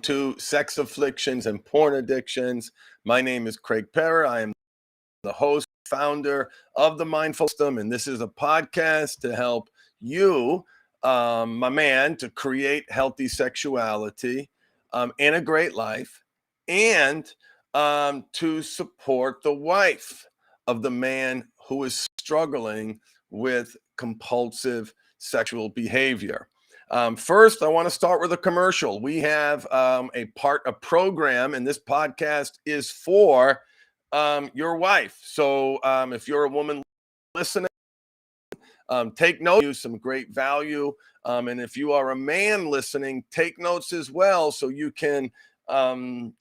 to sex afflictions and porn addictions. My name is Craig Perra. I am the host, founder of the Mindful System, and this is a podcast to help you, my man, to create healthy sexuality and a great life, and to support the wife of the man who is struggling with compulsive sexual behavior. First, I want to start with a commercial. We have a program, and this podcast is for your wife. So if you're a woman listening, take notes, use some great value. And if you are a man listening, take notes as well, so you can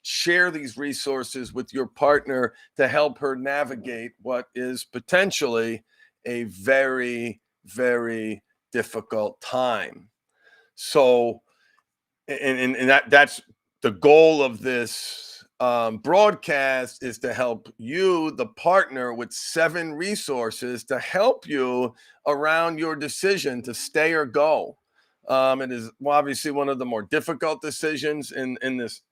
share these resources with your partner to help her navigate what is potentially a very, very difficult time. So, and that's the goal of this broadcast, is to help you, the partner, with 7 resources to help you around your decision to stay or go. It is obviously one of the more difficult decisions in this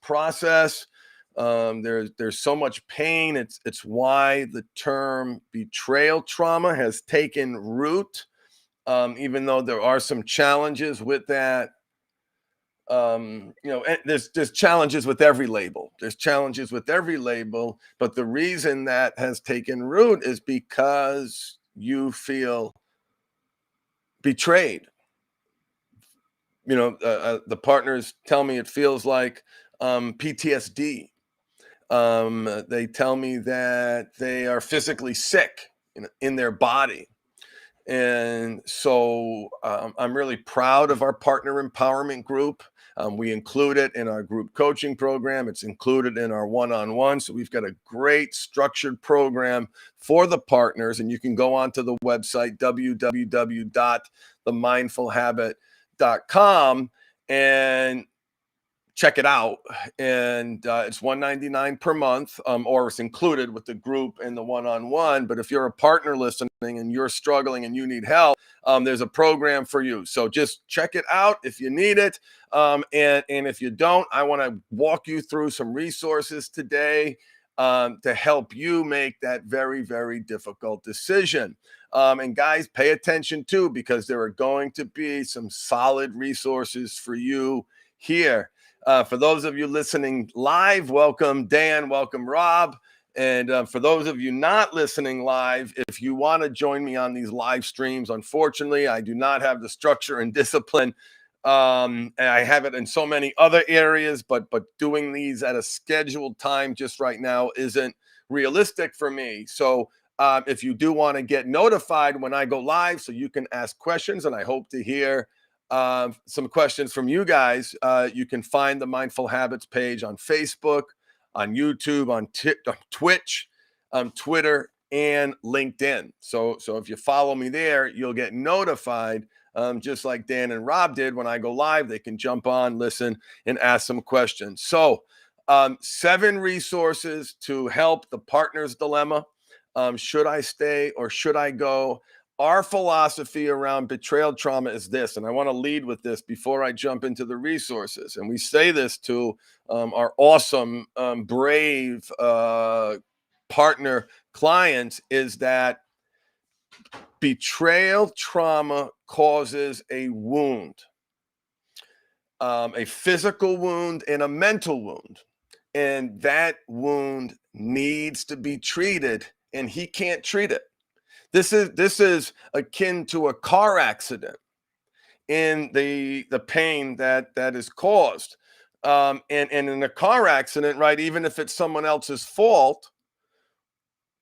process. There's so much pain. It's why the term betrayal trauma has taken root. Even though there are some challenges with that, there's challenges with every label. There's challenges with every label, but the reason that has taken root is because you feel betrayed. The partners tell me it feels like PTSD. They tell me that they are physically sick in their body. And so I'm really proud of our partner empowerment group. We include it in our group coaching program. It's included in our one-on-one. So we've got a great structured program for the partners. And you can go onto the website, www.themindfulhabit.com, and check it out. And it's $199 per month, or it's included with the group and the one-on-one. But if you're a partner listening and you're struggling and you need help, there's a program for you. So just check it out if you need it. And if you don't, I want to walk you through some resources today to help you make that very, very difficult decision. And guys, pay attention too, because there are going to be some solid resources for you here. For those of you listening live, welcome Dan, welcome Rob. And for those of you not listening live, if you want to join me on these live streams, unfortunately, I do not have the structure and discipline. And I have it in so many other areas, but doing these at a scheduled time just right now isn't realistic for me. So if you do want to get notified when I go live, so you can ask questions, and I hope to hear some questions from you guys, you can find the Mindful Habits page on Facebook, on YouTube, on Twitch, on Twitter, and LinkedIn. So if you follow me there, you'll get notified, just like Dan and Rob did when I go live. They can jump on, listen, and ask some questions. So 7 resources to help the partner's dilemma. Should I stay or should I go? Our philosophy around betrayal trauma is this, and I want to lead with this before I jump into the resources. And we say this to our awesome, brave partner clients, is that betrayal trauma causes a wound, a physical wound and a mental wound. And that wound needs to be treated, and he can't treat it. This is akin to a car accident in the pain that is caused. And in a car accident, right, even if it's someone else's fault,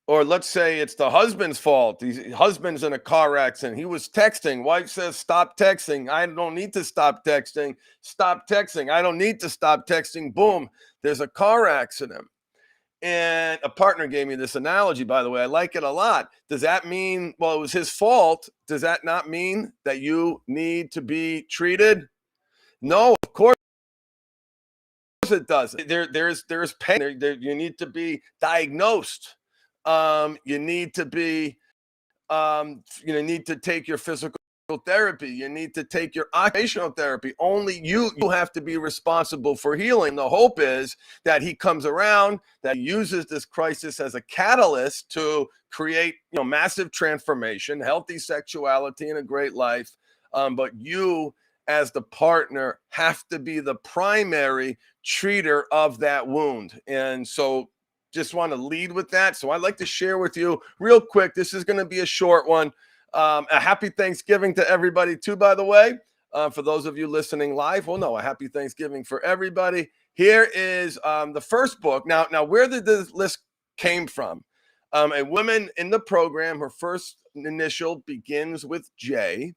or let's say it's the husband's fault. The husband's in a car accident. He was texting. Wife says, stop texting. I don't need to stop texting. Stop texting. I don't need to stop texting. Boom. There's a car accident. And a partner gave me this analogy, by the way. I like it a lot. Does that mean, well, it was his fault? Does that not mean that you need to be treated? No, of course it doesn't. There's pain. You need to be diagnosed. You need to be, need to take your physical therapy. You need to take your occupational therapy. Only you have to be responsible for healing. The hope is that he comes around, that he uses this crisis as a catalyst to create, massive transformation, healthy sexuality, and a great life. But you, as the partner, have to be the primary treater of that wound. And so just want to lead with that. So I'd like to share with you real quick. This is going to be a short one. A happy Thanksgiving to everybody too, by the way. For those of you listening live, well, no, a happy Thanksgiving for everybody. Here is the first book. Now, where did this list came from? A woman in the program, her first initial begins with J,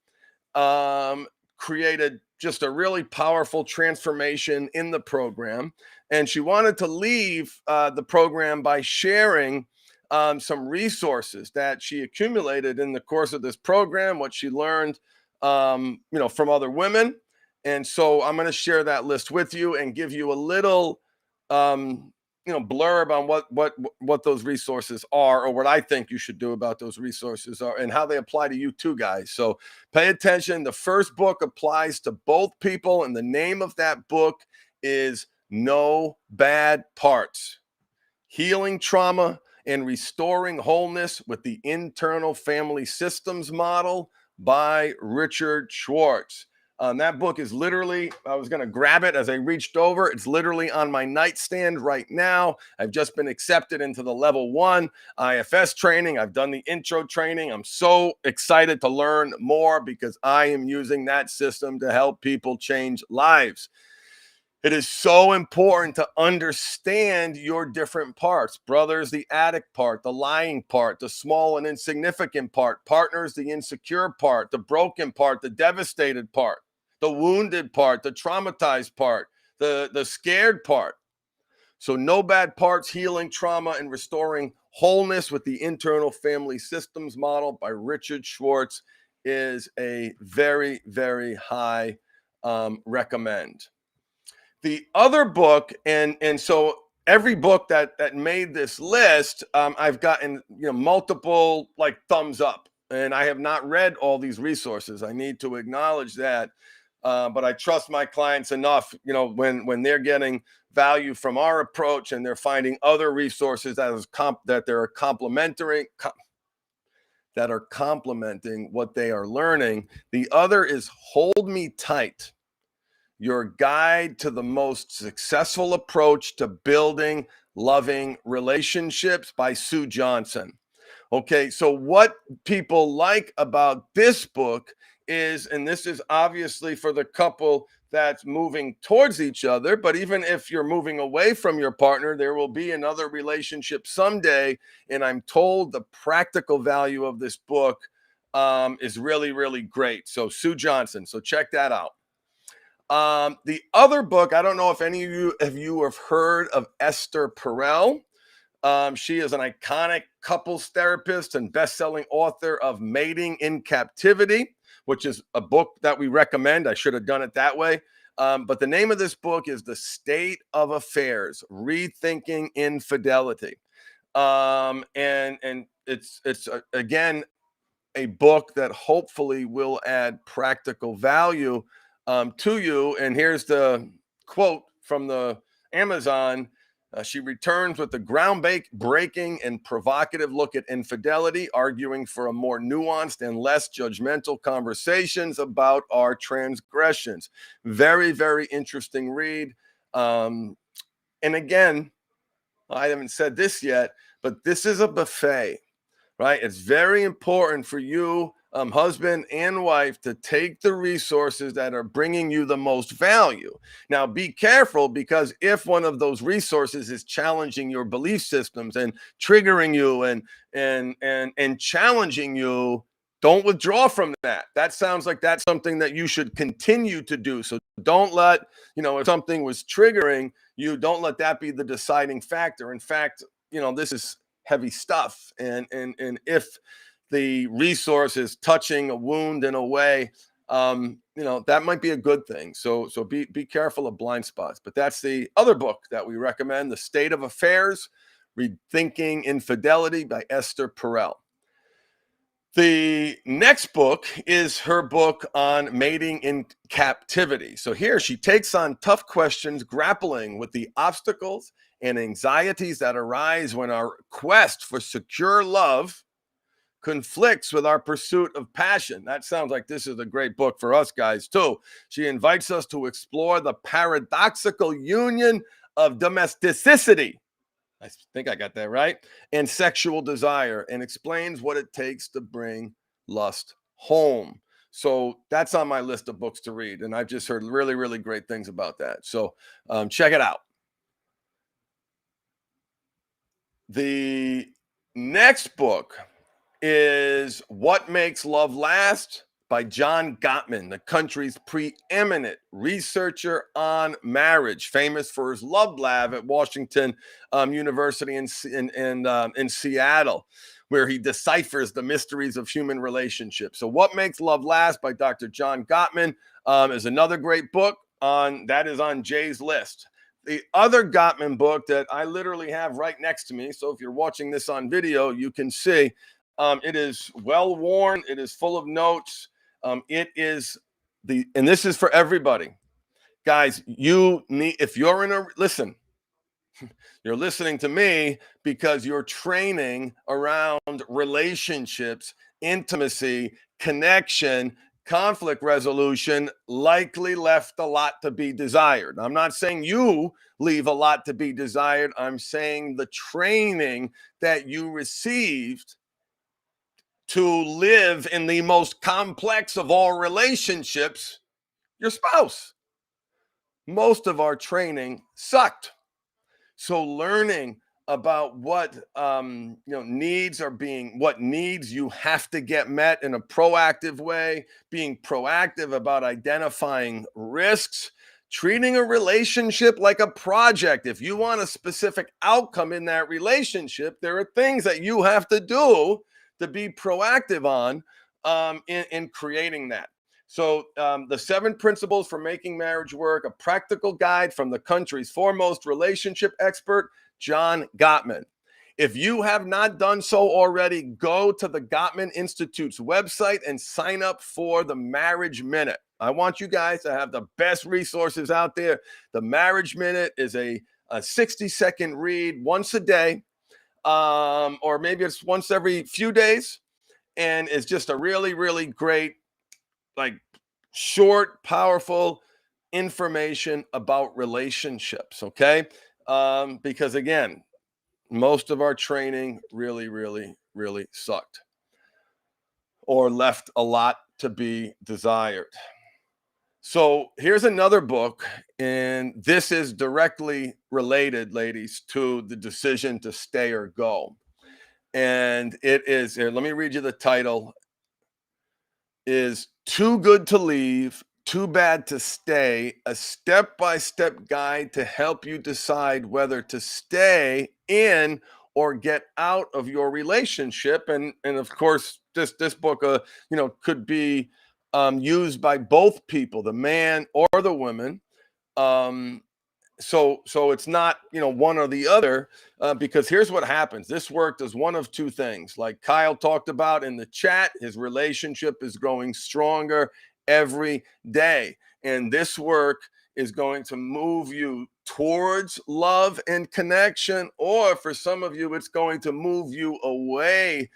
created just a really powerful transformation in the program. And she wanted to leave the program by sharing some resources that she accumulated in the course of this program, what she learned, from other women. And so I'm going to share that list with you and give you a little, blurb on what those resources are, or what I think you should do about those resources are, and how they apply to you too, guys. So pay attention. The first book applies to both people, and the name of that book is No Bad Parts: Healing Trauma and Restoring Wholeness with the Internal Family Systems Model by Richard Schwartz. That book is literally, I was going to grab it as I reached over. It's literally on my nightstand right now. I've just been accepted into the level 1 IFS training. I've done the intro training. I'm so excited to learn more because I am using that system to help people change lives. It is so important to understand your different parts. Brothers, the addict part, the lying part, the small and insignificant part. Partners, the insecure part, the broken part, the devastated part, the wounded part, the traumatized part, the scared part. So No Bad Parts: Healing Trauma and Restoring Wholeness with the Internal Family Systems Model by Richard Schwartz is a very, very high recommend. The other book, and so every book that made this list, I've gotten multiple thumbs up, and I have not read all these resources. I need to acknowledge that, but I trust my clients enough. When they're getting value from our approach and they're finding other resources that are complementing what they are learning. The other is Hold Me Tight: Your Guide to the Most Successful Approach to Building Loving Relationships by Sue Johnson. Okay, so what people like about this book is, and this is obviously for the couple that's moving towards each other, but even if you're moving away from your partner, there will be another relationship someday. And I'm told the practical value of this book is really, really great. So Sue Johnson, so check that out. The other book, I don't know if any of you have heard of Esther Perel. She is an iconic couples therapist and best-selling author of Mating in Captivity, which is a book that we recommend. I should have done it that way. But the name of this book is The State of Affairs: Rethinking Infidelity. And it's again a book that hopefully will add practical value to you. And here's the quote from the Amazon. She returns with the groundbreaking and provocative look at infidelity, arguing for a more nuanced and less judgmental conversations about our transgressions. Very, very interesting read. And again, I haven't said this yet, but this is a buffet. Right? It's very important for you, husband and wife, to take the resources that are bringing you the most value. Now, be careful, because if one of those resources is challenging your belief systems and triggering you and challenging you, don't withdraw from that. That sounds like that's something that you should continue to do. So don't let, if something was triggering you, don't let that be the deciding factor. In fact, this is heavy stuff, and if the resource is touching a wound in a way, that might be a good thing. So be careful of blind spots. But that's the other book that we recommend: The State of Affairs: Rethinking Infidelity by Esther Perel. The next book is her book on mating in captivity. So here she takes on tough questions, grappling with the obstacles and anxieties that arise when our quest for secure love conflicts with our pursuit of passion. That sounds like this is a great book for us guys, too. She invites us to explore the paradoxical union of domesticity, I think I got that right, and sexual desire, and explains what it takes to bring lust home. So that's on my list of books to read. And I've just heard really, really great things about that. So check it out. The next book is What Makes Love Last by John Gottman, the country's preeminent researcher on marriage, famous for his love lab at Washington University in Seattle, where he deciphers the mysteries of human relationships. So, What Makes Love Last by Dr. John Gottman is another great book that is on Jay's list. The other Gottman book that I literally have right next to me, so if you're watching this on video, you can see it is well worn. It is full of notes. It is and this is for everybody, guys. You need, if you're in a, listen, you're listening to me because you're training around relationships, intimacy, connection, conflict resolution, likely left a lot to be desired. I'm not saying you leave a lot to be desired. I'm saying the training that you received to live in the most complex of all relationships, your spouse. Most of our training sucked. So learning about what needs are being, what needs you have to get met in a proactive way, being proactive about identifying risks, treating a relationship like a project. If you want a specific outcome in that relationship, there are things that you have to do to be proactive on in creating that. So, the 7 principles for making marriage work, a practical guide from the country's foremost relationship expert, John Gottman. If you have not done so already, go to the Gottman Institute's website and sign up for the Marriage Minute. I want you guys to have the best resources out there. The Marriage Minute is a 60-second read once a day, or maybe it's once every few days, and it's just a really, really great, like, short, powerful information about relationships. Okay. Because again, most of our training really, really, really sucked or left a lot to be desired. So here's another book, and this is directly related, ladies, to the decision to stay or go. And it is here, let me read you the title, is Too Good to Leave, Too Bad to Stay, a step-by-step guide to help you decide whether to stay in or get out of your relationship. And of course, this book could be used by both people, the man or the woman. So it's not one or the other, because here's what happens. This work does one of two things. Like Kyle talked about in the chat, his relationship is growing stronger every day, and this work is going to move you towards love and connection, or for some of you it's going to move you away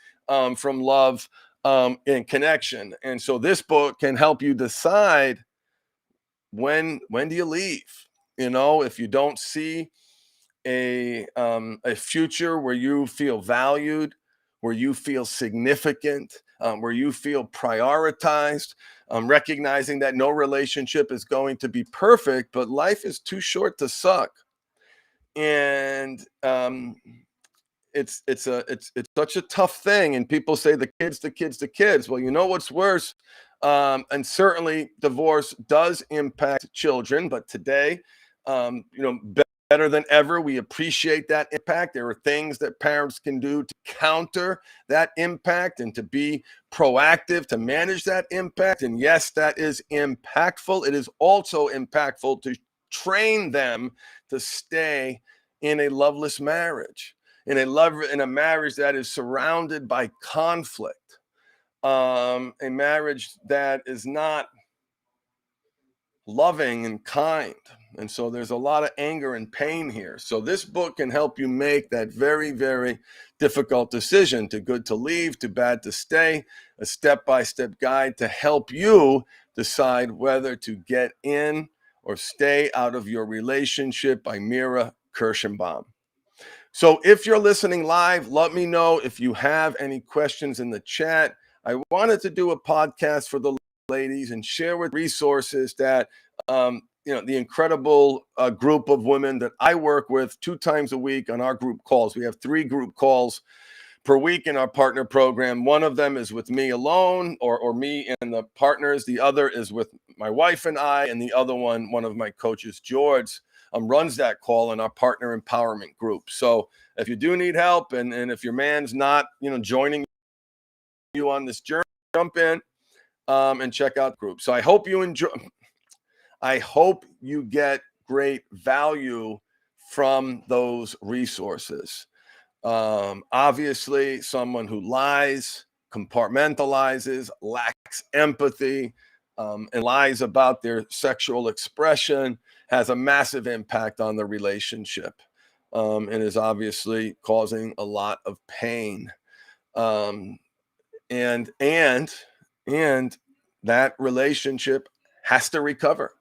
from love and connection. And so this book can help you decide when do you leave. If you don't see a future where you feel valued, where you feel significant, where you feel prioritized, recognizing that no relationship is going to be perfect, but life is too short to suck. And it's such a tough thing. And people say the kids. Well, you know what's worse? And certainly divorce does impact children, but today, better than ever, we appreciate that impact. There are things that parents can do to counter that impact and to be proactive to manage that impact. And yes, that is impactful. It is also impactful to train them to stay in a loveless marriage, in a marriage that is surrounded by conflict. a marriage that is not loving and kind. And so there's a lot of anger and pain here. So this book can help you make that very, very difficult decision: too good to leave, too bad to stay, a step-by-step guide to help you decide whether to get in or stay out of your relationship, by Mira Kirschenbaum. So if you're listening live, let me know if you have any questions in the chat. I wanted to do a podcast for the ladies and share with resources that the incredible group of women that I work with 2 times a week on our group calls. We have 3 group calls per week in our partner program. One of them is with me alone, or me and the partners. The other is with my wife and I, and the other one of my coaches, George, runs that call in our partner empowerment group. So if you do need help, and if your man's not joining you on this journey, jump in and check out the group. So I hope you enjoy. I hope you get great value from those resources. Obviously, someone who lies, compartmentalizes, lacks empathy, and lies about their sexual expression has a massive impact on the relationship, and is obviously causing a lot of pain. And that relationship has to recover,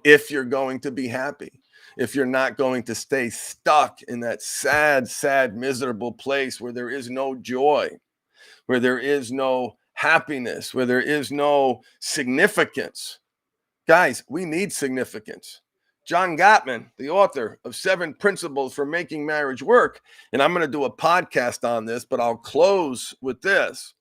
if you're going to be happy, if you're not going to stay stuck in that sad, miserable place where there is no joy, where there is no happiness, where there is no significance. Guys, we need significance. John Gottman, the author of 7 Principles for Making Marriage Work, and I'm going to do a podcast on this, but I'll close with this.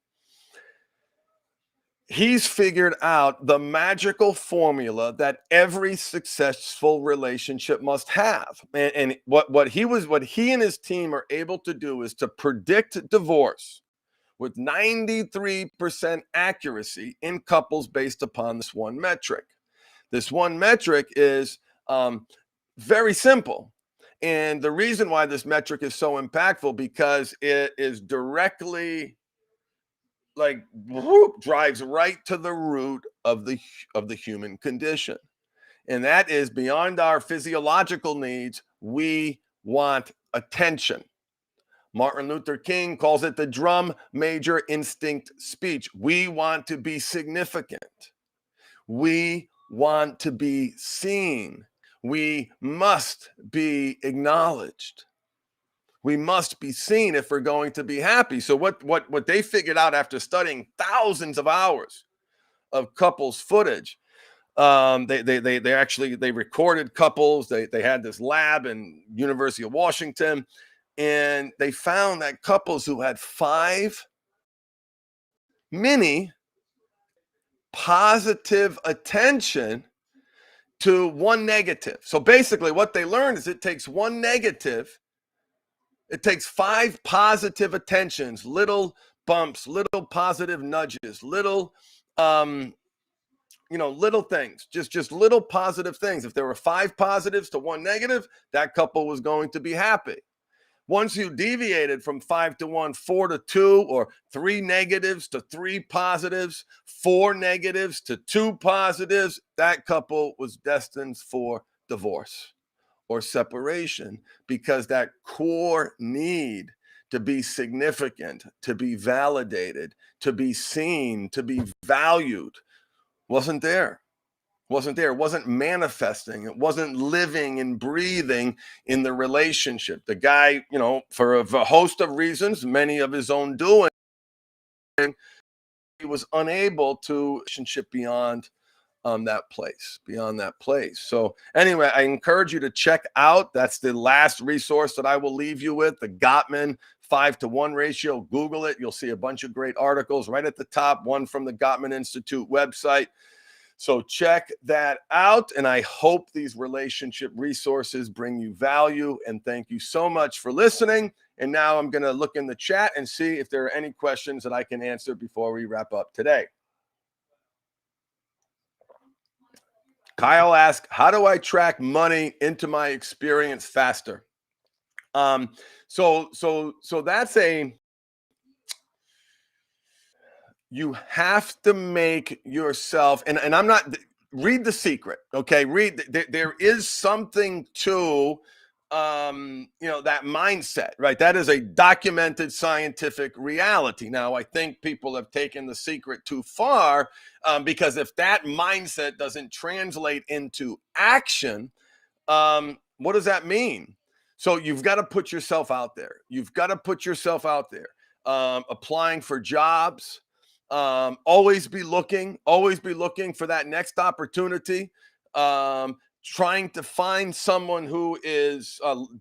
He's figured out the magical formula that every successful relationship must have. And what he and his team are able to do is to predict divorce with 93% accuracy in couples based upon this one metric. This one metric is very simple. And the reason why this metric is so impactful, because it is directly drives right to the root of the human condition, and that is beyond our physiological needs. We want attention. Martin Luther King calls it the drum major instinct speech. We want to be significant. We want to be seen. We must be acknowledged. We must be seen if we're going to be happy. So what they figured out after studying thousands of hours of couples footage, they recorded couples. They had this lab in University of Washington, and they found that couples who had 5 mini positive attention to 1 negative. So basically what they learned is it takes 1 negative. It takes 5 positive attentions, little bumps, little positive nudges, little, little things, just little positive things. If there were 5 positives to 1 negative, that couple was going to be happy. Once you deviated from 5 to 1, 4 to 2, or 3 negatives to 3 positives, 4 negatives to 2 positives, that couple was destined for divorce or separation, because that core need to be significant, to be validated, to be seen, to be valued wasn't there. It wasn't manifesting. It wasn't living and breathing in the relationship. The guy, for a host of reasons, many of his own doing, he was unable to relationship beyond that place. So anyway, I encourage you to check out. That's the last resource that I will leave you with, the Gottman 5-to-1 ratio. Google it. You'll see a bunch of great articles right at the top, one from the Gottman Institute website. So check that out. And I hope these relationship resources bring you value. And thank you so much for listening. And now I'm going to look in the chat and see if there are any questions that I can answer before we wrap up today. Kyle asked, how do I track money into my experience faster? So that's You have to make yourself, and I'm not, read The Secret, okay? There is something to that mindset, right? That is a documented scientific reality. Now, I think people have taken The Secret too far, because if that mindset doesn't translate into action, what does that mean? So you've got to put yourself out there. You've got to put yourself out there. Applying for jobs. Always be looking for that next opportunity. Trying to find someone who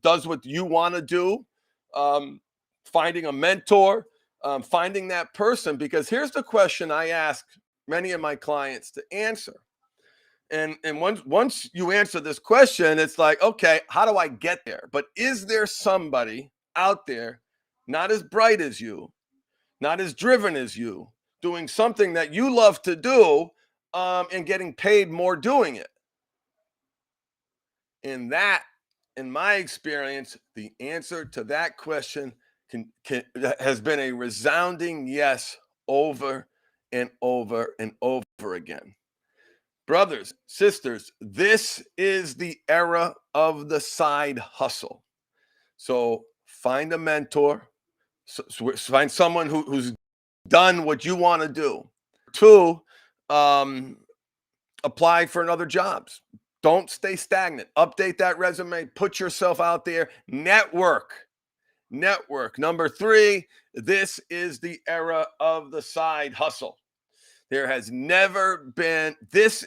does what you want to do. Finding a mentor. Finding that person. Because here's the question I ask many of my clients to answer. And once you answer this question, it's like, okay, how do I get there? But is there somebody out there, not as bright as you, not as driven as you, doing something that you love to do, and getting paid more doing it? And that, in my experience, the answer to that question has been a resounding yes over and over and over again. Brothers, sisters, this is the era of the side hustle. So find a mentor, find someone who's done what you want to do. Two, apply for another jobs. Don't stay stagnant. Update that resume. Put yourself out there. Network. Number three, this is the era of the side hustle. There has never been this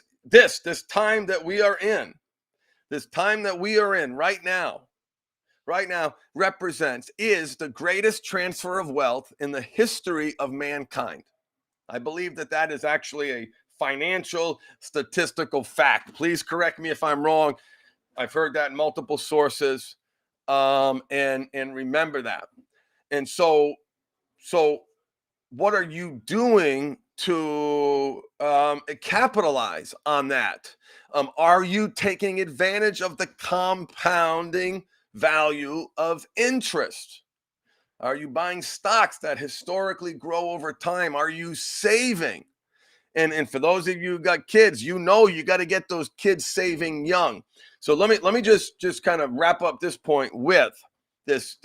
time that we are in. This time that we are in right now is the greatest transfer of wealth in the history of mankind. I believe that is actually a financial statistical fact. Please correct me if I'm wrong. I've heard that in multiple sources. And remember that. And so what are you doing to capitalize on that? Are you taking advantage of the compounding value of interest? Are you buying stocks that historically grow over time? Are you saving? And for those of you who got kids, you got to get those kids saving young. So let me just kind of wrap up this point with this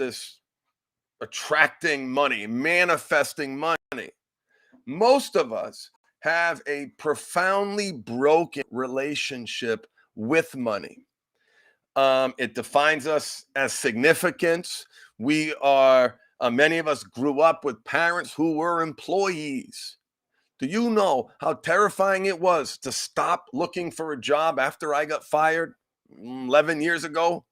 attracting money, manifesting money. Most of us have a profoundly broken relationship with money. It defines us as significance. Many of us grew up with parents who were employees. Do you know how terrifying it was to stop looking for a job after I got fired 11 years ago?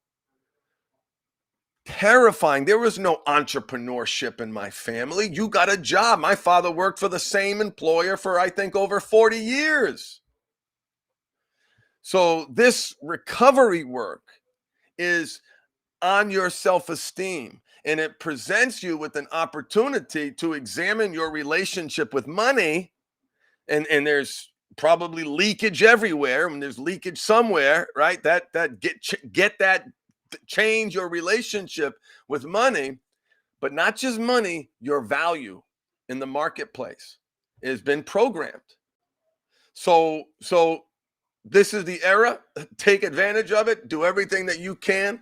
Terrifying. There was no entrepreneurship in my family. You got a job. My father worked for the same employer for, I think, over 40 years. So this recovery work is on your self-esteem, and it presents you with an opportunity to examine your relationship with money. And there's probably leakage everywhere. When there's leakage somewhere, right? Get that, change your relationship with money, but not just money, your value in the marketplace has been programmed. So this is the era. Take advantage of it. Do everything that you can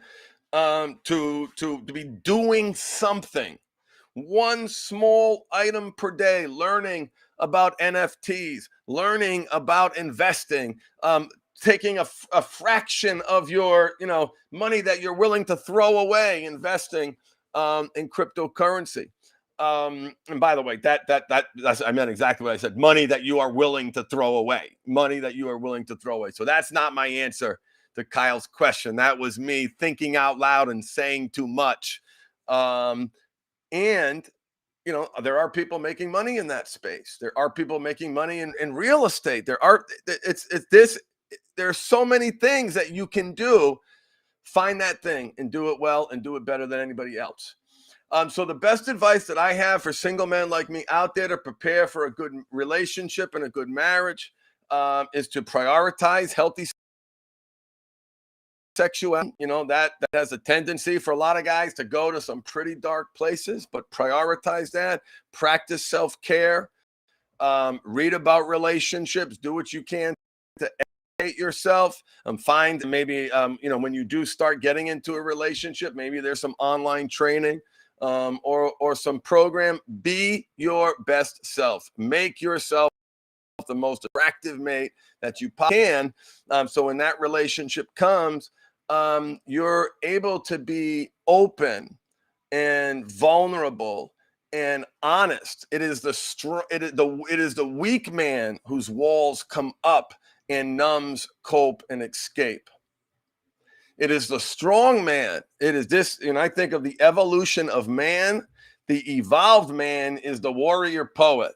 to be doing something. One small item per day, learning about NFTs, learning about investing, taking a fraction of your money that you're willing to throw away, investing in cryptocurrency. And by the way, that's, I meant exactly what I said. Money that you are willing to throw away. Money that you are willing to throw away. So that's not my answer to Kyle's question. That was me thinking out loud and saying too much. And there are people making money in that space. There are people making money in real estate. There's so many things that you can do. Find that thing and do it well and do it better than anybody else. So the best advice that I have for single men like me out there to prepare for a good relationship and a good marriage is to prioritize healthy sexuality. That has a tendency for a lot of guys to go to some pretty dark places, but prioritize that. Practice self-care. Read about relationships. Do what you can to educate yourself. Find maybe, when you do start getting into a relationship, maybe there's some online training or some program. Be your best self. Make yourself the most attractive mate that you can. So when that relationship comes, you're able to be open and vulnerable and honest. It is the weak man whose walls come up and numbs, cope, and escape. It is the strong man. It is this, and I think of the evolution of man. The evolved man is the warrior poet.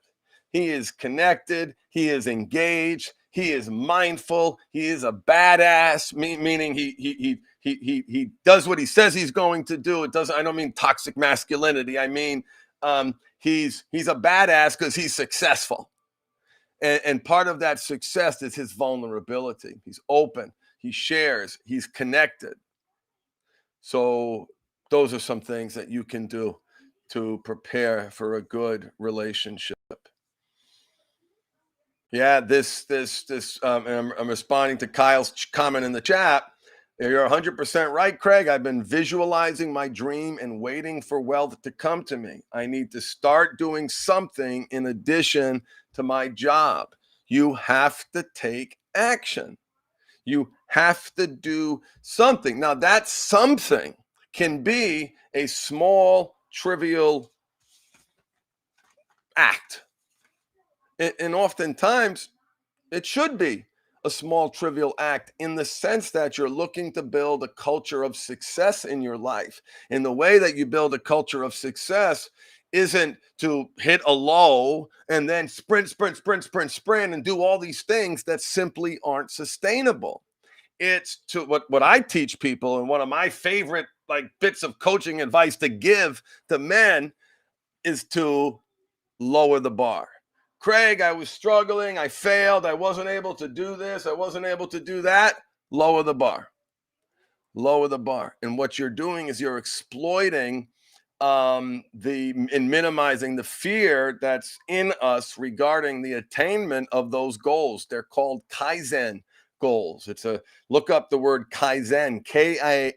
He is connected. He is engaged. He is mindful. He is a badass, meaning he does what he says he's going to do. It doesn't. I don't mean toxic masculinity. I mean he's a badass because he's successful, and part of that success is his vulnerability. He's open. He shares. He's connected. So those are some things that you can do to prepare for a good relationship. Yeah, and I'm responding to Kyle's comment in the chat. You're 100% right, Craig. I've been visualizing my dream and waiting for wealth to come to me. I need to start doing something in addition to my job. You have to take action. You have to do something. Now, that something can be a small, trivial act. And oftentimes, it should be a small, trivial act in the sense that you're looking to build a culture of success in your life. And the way that you build a culture of success isn't to hit a low and then sprint, and do all these things that simply aren't sustainable. It's to what I teach people, and one of my favorite bits of coaching advice to give to men is to lower the bar. Craig, I was struggling. I failed. I wasn't able to do this. I wasn't able to do that. Lower the bar. Lower the bar. And what you're doing is you're exploiting and minimizing the fear that's in us regarding the attainment of those goals. They're called Kaizen goals. Look up the word Kaizen, Kaizen.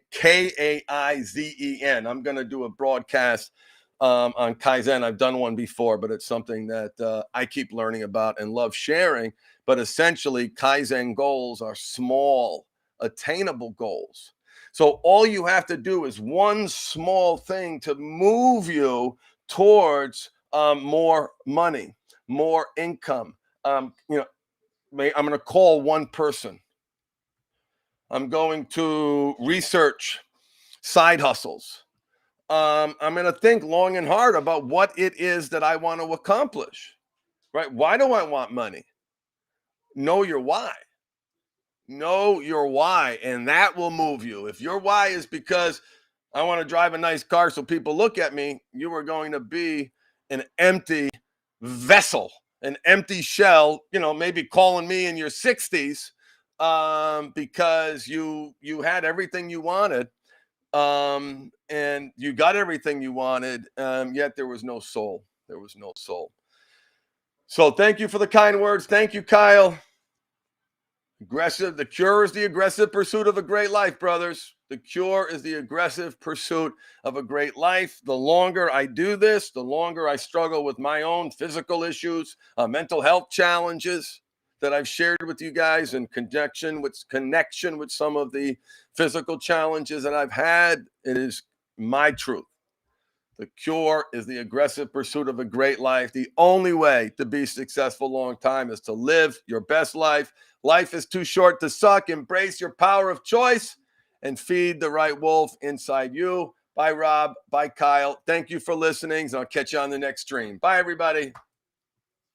I'm going to do a broadcast on Kaizen. I've done one before, but it's something that I keep learning about and love sharing. But essentially, Kaizen goals are small, attainable goals. So all you have to do is one small thing to move you towards more money, more income. I'm going to call one person. I'm going to research side hustles. I'm going to think long and hard about what it is that I want to accomplish, right? Why do I want money? Know your why. Know your why, and that will move you. If your why is because I want to drive a nice car so people look at me, you are going to be an empty vessel, an empty shell, maybe calling me in your 60s because you had everything you wanted. And you got everything you wanted, yet there was no soul. There was no soul. So thank you for the kind words. Thank you, Kyle. The cure is the aggressive pursuit of a great life, brothers. The cure is the aggressive pursuit of a great life. The longer I do this, the longer I struggle with my own physical issues, mental health challenges that I've shared with you guys in connection with some of the physical challenges that I've had. It is my truth. The cure is the aggressive pursuit of a great life. The only way to be successful long time is to live your best life. Life is too short to suck. Embrace your power of choice and feed the right wolf inside you. Bye, Rob. Bye, Kyle. Thank you for listening. I'll catch you on the next stream. Bye, everybody.